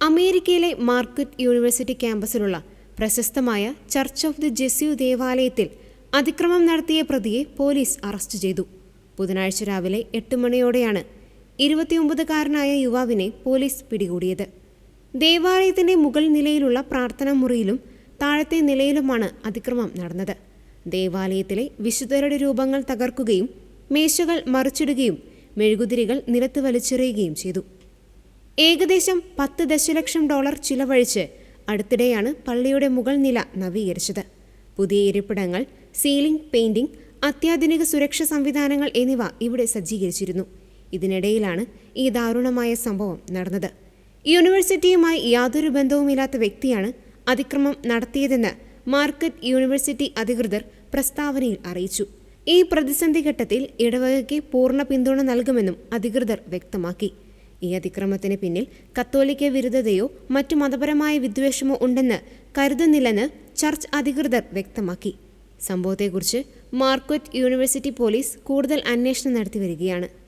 അമേരിക്കയിലെ മാർക്വറ്റ് യൂണിവേഴ്സിറ്റി ക്യാമ്പസിലുള്ള പ്രശസ്തമായ church of the ജെസ്യു ദേവാലയത്തിൽ അതിക്രമം നടത്തിയ പ്രതിയെ പോലീസ് അറസ്റ്റ് ചെയ്തു. ബുധനാഴ്ച രാവിലെ 8 മണിയോടെയാണ് 29കാരനായ യുവാവിനെ പോലീസ് പിടികൂടിയത്. ദേവാലയത്തിന്റെ മുകൾ നിലയിലുള്ള പ്രാർത്ഥനാ മുറിയിലും താഴത്തെ നിലയിലുമാണ് അതിക്രമം നടന്നത്. ദേവാലയത്തിലെ വിശുദ്ധരുടെ രൂപങ്ങൾ തകർക്കുകയും മേശകൾ മറിച്ചിടുകയും മെഴുകുതിരികൾ നിലത്ത് വലിച്ചെറിയുകയും ചെയ്തു. ഏകദേശം $10 ദശലക്ഷം ചിലവഴിച്ച് അടുത്തിടെയാണ് പള്ളിയുടെ മുകൾ നില നവീകരിച്ചത്. പുതിയ ഇരിപ്പിടങ്ങൾ, സീലിംഗ് പെയിന്റിംഗ്, അത്യാധുനിക സുരക്ഷാ സംവിധാനങ്ങൾ എന്നിവ ഇവിടെ സജ്ജീകരിച്ചിരുന്നു. ഇതിനിടയിലാണ് ഈ ദാരുണമായ സംഭവം നടന്നത്. യൂണിവേഴ്സിറ്റിയുമായി യാതൊരു ബന്ധവുമില്ലാത്ത വ്യക്തിയാണ് അതിക്രമം നടത്തിയതെന്ന് മാർക്വറ്റ് യൂണിവേഴ്സിറ്റി അധികൃതർ പ്രസ്താവനയിൽ അറിയിച്ചു. ഈ പ്രതിസന്ധി ഘട്ടത്തിൽ ഇടവകയ്ക്ക് പൂർണ്ണ പിന്തുണ നൽകുമെന്നും അധികൃതർ വ്യക്തമാക്കി. ഈ അതിക്രമത്തിന് പിന്നിൽ കത്തോലിക്ക വിരുദ്ധതയോ മറ്റു മതപരമായ വിദ്വേഷമോ ഉണ്ടെന്ന് കരുതുന്നില്ലെന്ന് ചർച്ച് അധികൃതർ വ്യക്തമാക്കി. സംഭവത്തെക്കുറിച്ച് മാർക്വറ്റ് യൂണിവേഴ്സിറ്റി പോലീസ് കൂടുതൽ അന്വേഷണം നടത്തി വരികയാണ്.